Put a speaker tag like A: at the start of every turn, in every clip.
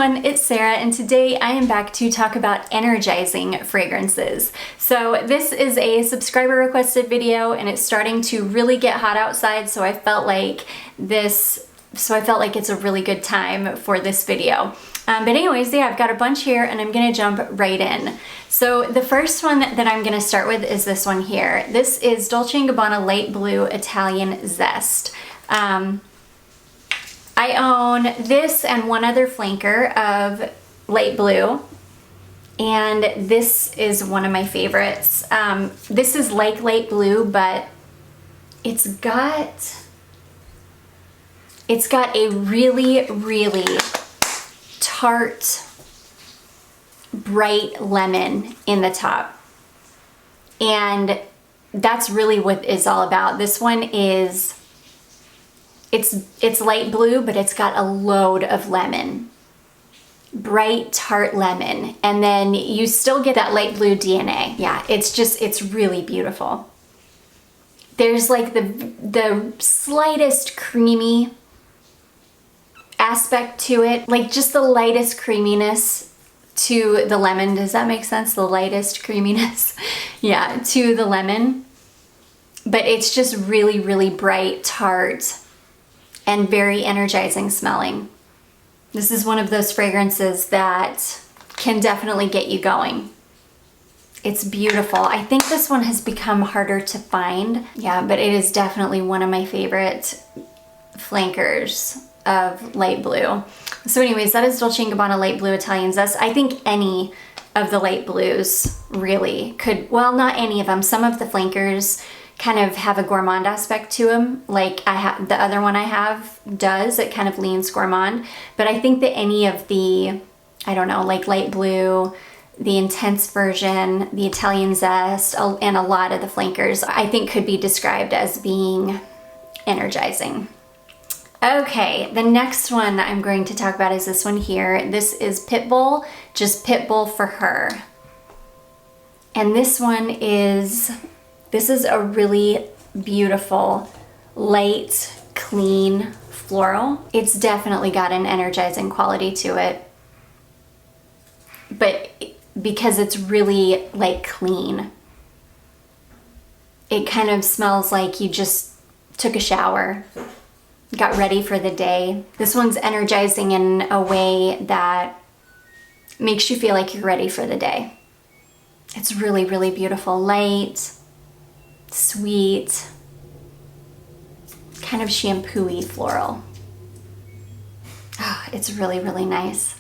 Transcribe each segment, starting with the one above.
A: everyone, it's Sarah, and today I am back to talk about energizing fragrances. So this is a subscriber requested video and it's starting to really get hot outside, so I felt like it's a really good time for this video. But anyways, yeah, I've got a bunch here and I'm gonna jump right in. So the first one that I'm gonna start with is this one here. This is Dolce & Gabbana Light Blue Italian Zest. I own this and one other flanker of light blue, and this is one of my favorites. This is like light blue, but it's got a really, really tart, bright lemon in the top. And that's really what it's all about. This one is, it's light blue, but it's got a load of lemon. Bright, tart lemon. And then you still get that light blue DNA. Yeah, it's really beautiful. There's like the slightest creamy aspect to it, like just the lightest creaminess to the lemon. Does that make sense? The lightest creaminess, yeah, to the lemon. But it's just really, really bright, tart, and very energizing smelling. This is one of those fragrances that can definitely get you going. It's beautiful. I think this one has become harder to find. Yeah, but it is definitely one of my favorite flankers of light blue. So anyways, that is Dolce & Gabbana Light Blue Italian Zest. I think any of the light blues really could, well, not any of them. Some of the flankers kind of have a gourmand aspect to them, like the other one I have does. It kind of leans gourmand, but I think that any of the, I don't know, like light blue, the intense version, the Italian Zest, and a lot of the flankers, I think could be described as being energizing. Okay, the next one I'm going to talk about is this one here. This is Pitbull, just Pitbull for her. And this is a really beautiful, light, clean floral. It's definitely got an energizing quality to it, but because it's really like clean, it kind of smells like you just took a shower, got ready for the day. This one's energizing in a way that makes you feel like you're ready for the day. It's really, really beautiful, light, sweet, kind of shampoo-y floral. Oh, it's really, really nice.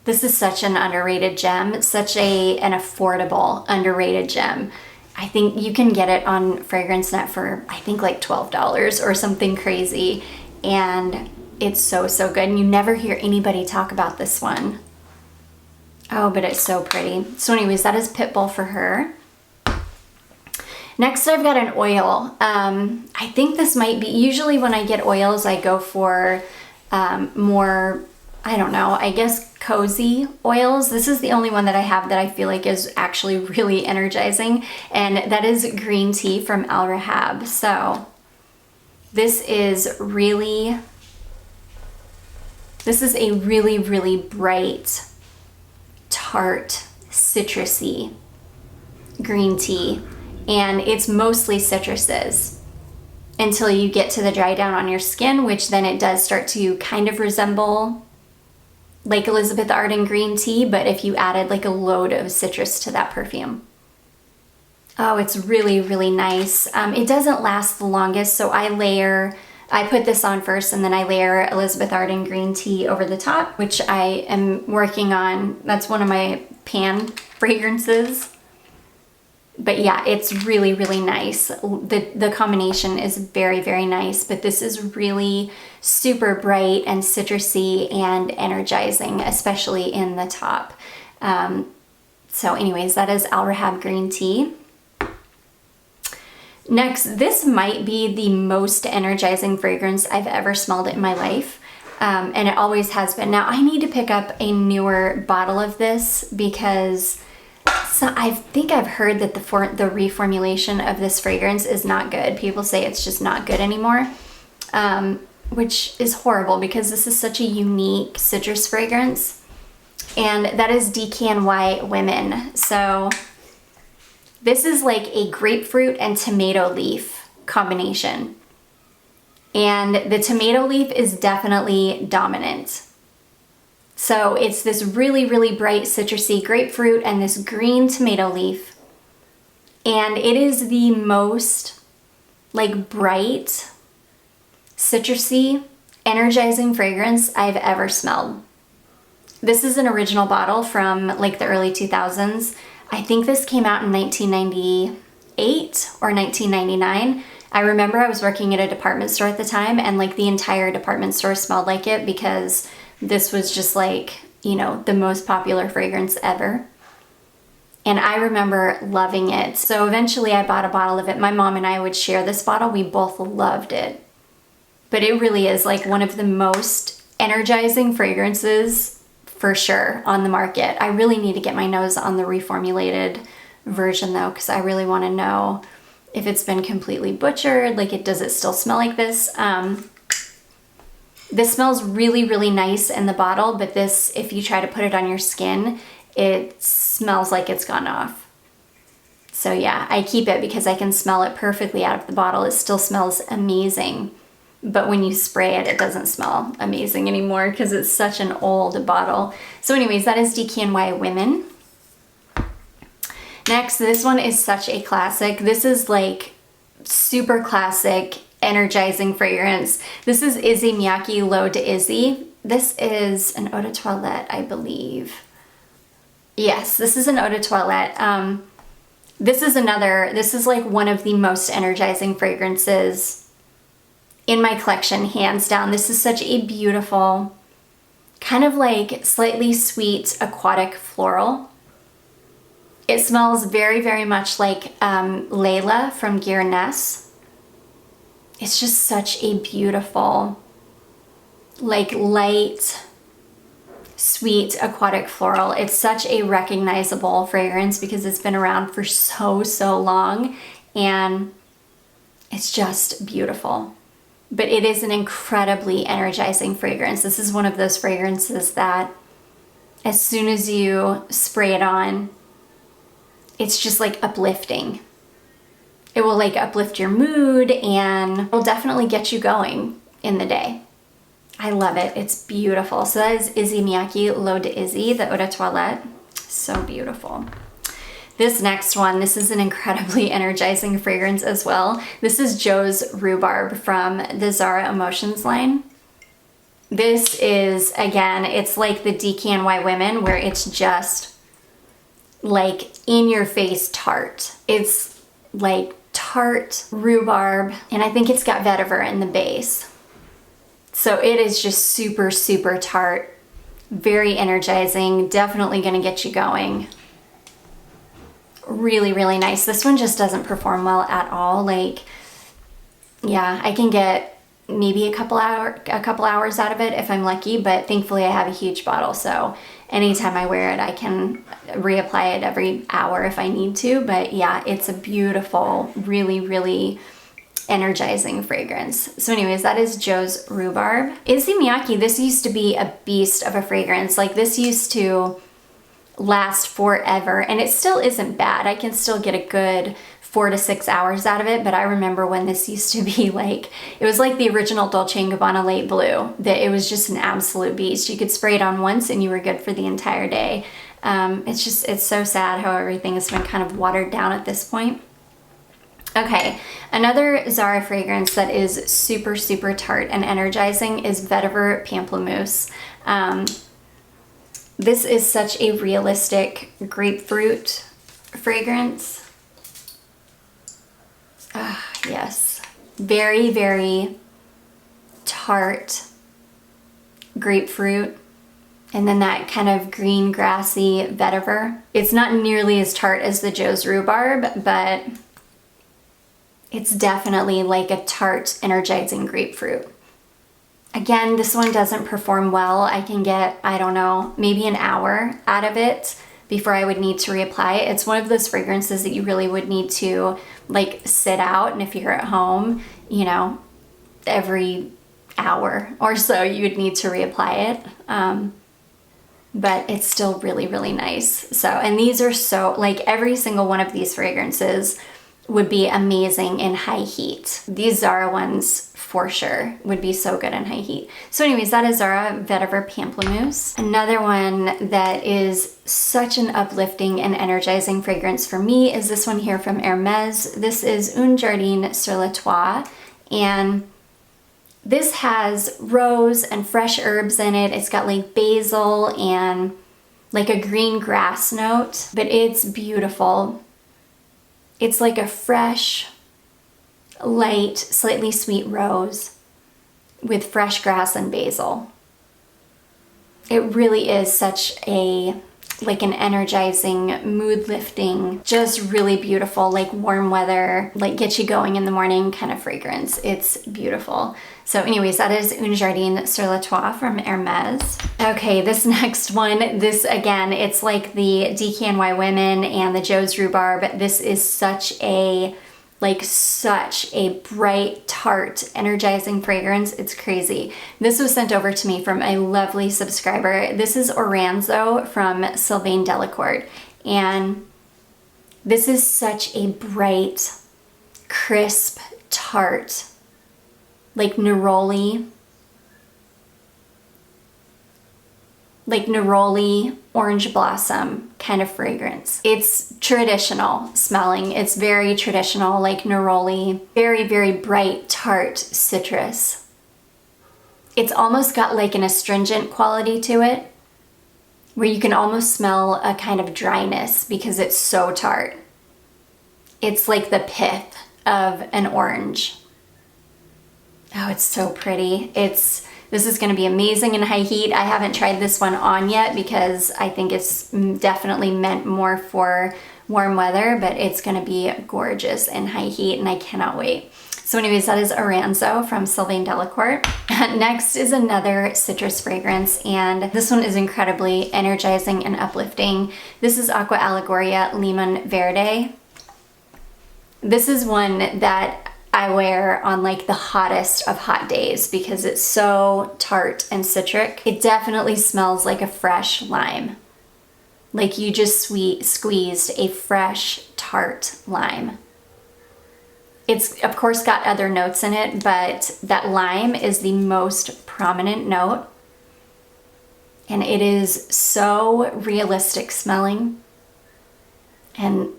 A: This is such an underrated gem, such an affordable, underrated gem. I think you can get it on FragranceNet for, I think, like $12 or something crazy. And it's so, so good. And you never hear anybody talk about this one. Oh, but it's so pretty. So anyways, that is Pitbull for her. Next, I've got an oil. I think this might be, usually when I get oils, I go for more, I don't know, I guess cozy oils. This is the only one that I have that I feel like is actually really energizing, and that is green tea from Al Rahab. So this is a really, really bright, tart, citrusy green tea. And it's mostly citruses until you get to the dry down on your skin, which then it does start to kind of resemble like Elizabeth Arden green tea, but if you added like a load of citrus to that perfume. Oh, it's really, really nice. It doesn't last the longest, so I put this on first and then I layer Elizabeth Arden green tea over the top, which I am working on. That's one of my pan fragrances. But yeah, it's really, really nice. The combination is very, very nice, but this is really super bright and citrusy and energizing, especially in the top. So anyways, that is Al Rahab green tea. Next, this might be the most energizing fragrance I've ever smelled in my life. And it always has been. Now I need to pick up a newer bottle of this because so I think I've heard that the reformulation of this fragrance is not good. People say it's just not good anymore, which is horrible because this is such a unique citrus fragrance. and that is DKNY Women. So this is like a grapefruit and tomato leaf combination. And the tomato leaf is definitely dominant. So it's this really, really bright citrusy grapefruit and this green tomato leaf. And it is the most like bright, citrusy, energizing fragrance I've ever smelled. This is an original bottle from like the early 2000s. I think this came out in 1998 or 1999. I remember I was working at a department store at the time, and like the entire department store smelled like it because this was just like, you know, the most popular fragrance ever. And I remember loving it. So eventually I bought a bottle of it. My mom and I would share this bottle. We both loved it. But it really is like one of the most energizing fragrances for sure on the market. I really need to get my nose on the reformulated version though, because I really want to know if it's been completely butchered. Like, does it still smell like this? This smells really, really nice in the bottle, but this, if you try to put it on your skin, it smells like it's gone off. So yeah, I keep it because I can smell it perfectly out of the bottle. It still smells amazing. But when you spray it, it doesn't smell amazing anymore because it's such an old bottle. So anyways, that is DKNY Women. Next, this one is such a classic. This is like super classic, energizing fragrance. This is Issey Miyake L'Eau d'Issey. This is an eau de toilette, I believe. Yes, this is an eau de toilette. This is like one of the most energizing fragrances in my collection, hands down. This is such a beautiful, kind of like slightly sweet aquatic floral. It smells very, very much like Layla from Guerlain. It's just such a beautiful, like light, sweet aquatic floral. It's such a recognizable fragrance because it's been around for so long, and it's just beautiful. But it is an incredibly energizing fragrance. This is one of those fragrances that as soon as you spray it on, it's just like uplifting. It will like uplift your mood and it will definitely get you going in the day. I love it. It's beautiful. So that is Issey Miyake L'Eau d'Issey, the eau de toilette. So beautiful. This next one, this is an incredibly energizing fragrance as well. This is Joe's Rhubarb from the Zara Emotions line. This is, again, it's like the DKNY Women, where it's just like in your face tart. It's like tart rhubarb, and I think it's got vetiver in the base. So it is just super, super tart, very energizing, definitely gonna get you going. Really, really nice. This one just doesn't perform well at all. Like, yeah, I can get maybe a couple hours out of it if I'm lucky, but thankfully I have a huge bottle, so anytime I wear it, I can reapply it every hour if I need to. But yeah, it's a beautiful, really, really energizing fragrance. So anyways, that is Joe's Rhubarb. Issey Miyake, this used to be a beast of a fragrance. Like, this used to last forever, and it still isn't bad. I can still get a good 4 to 6 hours out of it, but I remember when this used to be like, it was like the original Dolce & Gabbana Light Blue, that it was just an absolute beast. You could spray it on once and you were good for the entire day. It's so sad how everything has been kind of watered down at this point. Okay, another Zara fragrance that is super, super tart and energizing is Vetiver Palmplemousse. This is such a realistic grapefruit fragrance. Yes, very, very tart grapefruit, and then that kind of green grassy vetiver. It's not nearly as tart as the Joe's Rhubarb, but it's definitely like a tart, energizing grapefruit. Again, this one doesn't perform well. I can get, I don't know, maybe an hour out of it before I would need to reapply it. It's one of those fragrances that you really would need to like sit out, and if you're at home, you know, every hour or so you would need to reapply it. But but it's still really, really nice. So, and these are so, like every single one of these fragrances would be amazing in high heat. These Zara ones for sure would be so good in high heat. So anyways, that is Zara Vetiver Palmplemousse. Another one that is such an uplifting and energizing fragrance for me is this one here from Hermes. This is Un Jardin sur le Toit, and this has rose and fresh herbs in it. It's got like basil and like a green grass note, but it's beautiful. It's like a fresh, light, slightly sweet rose with fresh grass and basil. It really is such a, like an energizing, mood lifting, just really beautiful, like warm weather, like get you going in the morning kind of fragrance. It's beautiful. So anyways, that is Un Jardin sur le Toit from Hermes. Okay, this next one, this again, it's like the DKNY Women and the Joe's Rhubarb. This is such a bright, tart, energizing fragrance. It's crazy. This was sent over to me from a lovely subscriber. This is Oranzo from Sylvain Delacourt. And this is such a bright, crisp, tart, like neroli, orange blossom kind of fragrance. It's traditional smelling. It's very traditional, like neroli, very, very bright, tart citrus. It's almost got like an astringent quality to it, where you can almost smell a kind of dryness because it's so tart. It's like the pith of an orange. Oh, it's so pretty. This is going to be amazing in high heat. I haven't tried this one on yet because I think it's definitely meant more for warm weather, but it's going to be gorgeous in high heat and I cannot wait. So anyways, that is Oranzo from Sylvain Delacourt. Next is another citrus fragrance, and this one is incredibly energizing and uplifting. This is Aqua Allegoria Limon Verde. This is one that I wear on like the hottest of hot days because it's so tart and citric. It definitely smells like a fresh lime. Like you just squeezed a fresh, tart lime. It's of course got other notes in it, but that lime is the most prominent note. And it is so realistic smelling. And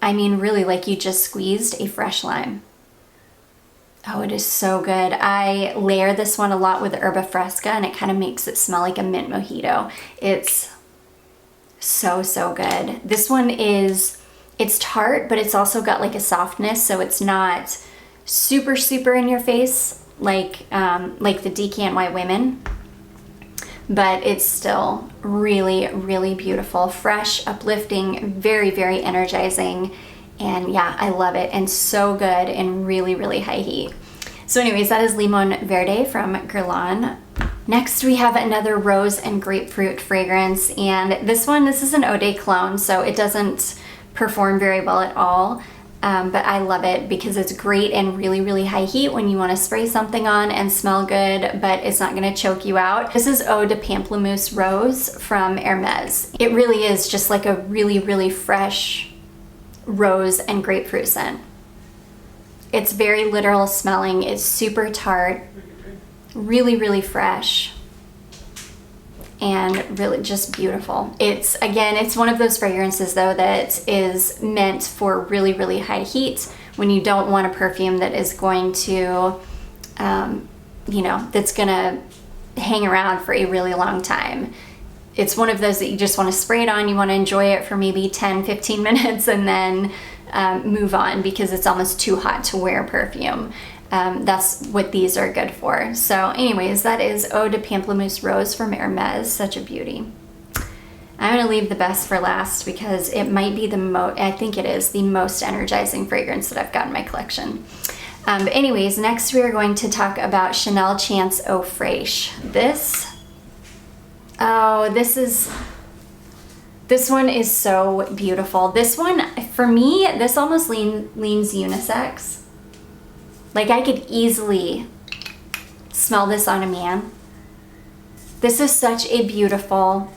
A: I mean, really, like you just squeezed a fresh lime. Oh, it is so good. I layer this one a lot with Herba Fresca and it kind of makes it smell like a mint mojito. It's so, so good. This one it's tart, but it's also got like a softness, so it's not super, super in your face like the DKNY Women, but it's still really, really beautiful, fresh, uplifting, very, very energizing. And yeah, I love it and so good in really, really high heat. So anyways, that is Limon Verde from Guerlain. Next we have another rose and grapefruit fragrance, and this is an eau de cologne, so it doesn't perform very well at all, but I love it because it's great in really, really high heat when you want to spray something on and smell good, but it's not going to choke you out. This is Eau de Pamplemousse Rose from Hermes. It really is just like a really, really fresh rose and grapefruit scent. It's very literal smelling. It's super tart, really, really fresh, and really just beautiful. It's one of those fragrances though that is meant for really, really high heat when you don't want a perfume that is going to, that's gonna hang around for a really long time. It's one of those that you just want to spray it on, you want to enjoy it for maybe 10-15 minutes and then move on because it's almost too hot to wear perfume. That's what these are good for. So anyways, that is Eau de Pamplemousse Rose from Hermes, such a beauty. I'm going to leave the best for last because it might be I think it is the most energizing fragrance that I've got in my collection. But anyways, next we are going to talk about Chanel Chance Eau Fraiche. This one is so beautiful. This one, for me, this almost leans unisex. Like I could easily smell this on a man. This is such a beautiful,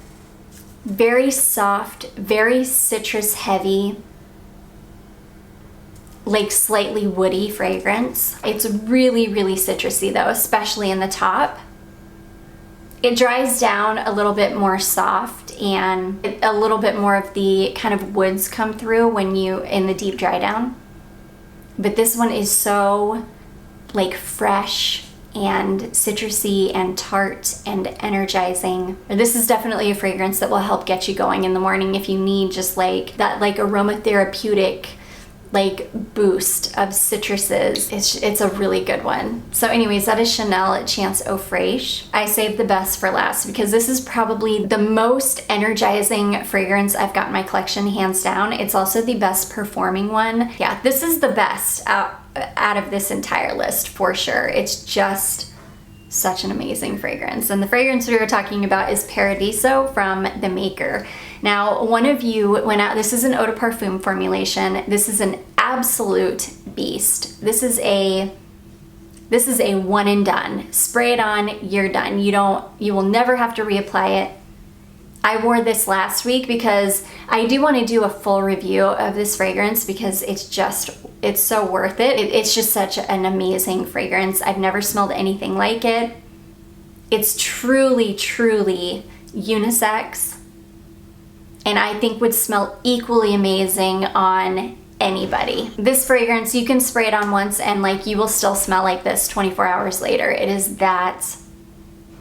A: Very soft, very citrus heavy, like slightly woody fragrance. It's really, really citrusy though, especially in the top. It dries down a little bit more soft, and a little bit more of the kind of woods come through when you in the deep dry down. But this one is so like fresh and citrusy and tart and energizing. This is definitely a fragrance that will help get you going in the morning if you need just like that like aromatherapeutic like boost of citruses. It's a really good one. So anyways, that is Chanel Chance Eau Fraiche. I saved the best for last because this is probably the most energizing fragrance I've got in my collection, hands down. It's also the best performing one. Yeah, this is the best out of this entire list for sure. It's just such an amazing fragrance. And the fragrance we were talking about is Paradiso from the Maker. Now, one of you went out, this is an eau de parfum formulation. This is an absolute beast. This is a one and done. Spray it on, you're done. You will never have to reapply it. I wore this last week because I do want to do a full review of this fragrance because it's so worth it. It's just such an amazing fragrance. I've never smelled anything like it. It's truly, truly unisex, and I think would smell equally amazing on anybody. This fragrance, you can spray it on once and like you will still smell like this 24 hours later. It is that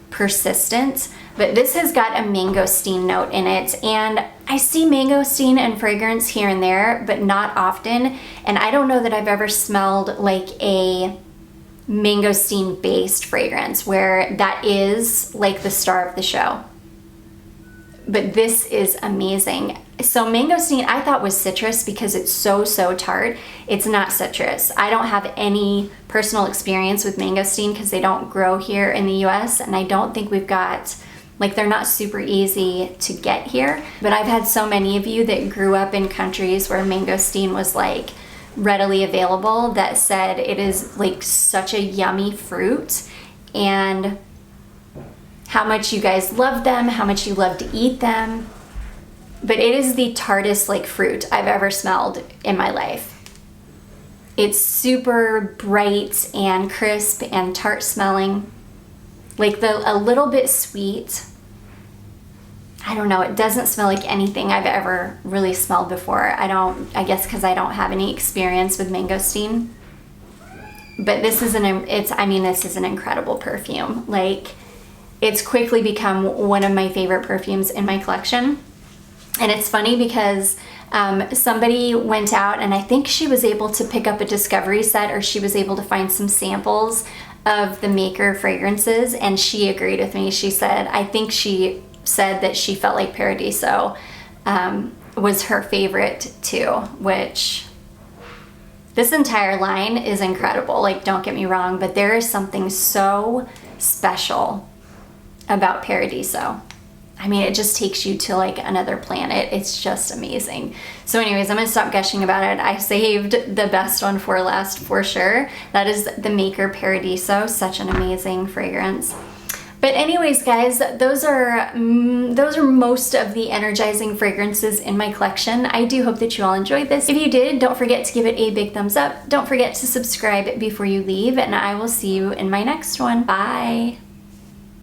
A: persistent. But this has got a mangosteen note in it, and I see mangosteen in fragrance here and there, but not often. And I don't know that I've ever smelled like a mangosteen based fragrance where that is like the star of the show. But this is amazing. So mangosteen I thought was citrus because it's so tart. It's not citrus. I don't have any personal experience with mangosteen because they don't grow here in the US, and I don't think we've got, like, they're not super easy to get here. But I've had so many of you that grew up in countries where mangosteen was like readily available that said it is like such a yummy fruit, and how much you guys love them, how much you love to eat them. But it is the tartest like fruit I've ever smelled in my life. It's super bright and crisp and tart smelling, like a little bit sweet. I don't know, it doesn't smell like anything I've ever really smelled before. I guess because I don't have any experience with mangosteen. But this is an incredible perfume. Like, it's quickly become one of my favorite perfumes in my collection. And it's funny because somebody went out, and I think she was able to pick up a discovery set, or she was able to find some samples of the Maker fragrances, and she agreed with me. She said, I think she said that she felt like Paradiso was her favorite too, which this entire line is incredible. Like, don't get me wrong, but there is something so special about Paradiso. I mean, it just takes you to like another planet. It's just amazing. So anyways, I'm gonna stop gushing about it. I saved the best one for last for sure. That is the Maker Paradiso, such an amazing fragrance. But anyways, guys, those are most of the energizing fragrances in my collection. I do hope that you all enjoyed this. If you did, don't forget to give it a big thumbs up. Don't forget to subscribe before you leave, and I will see you in my next one. Bye.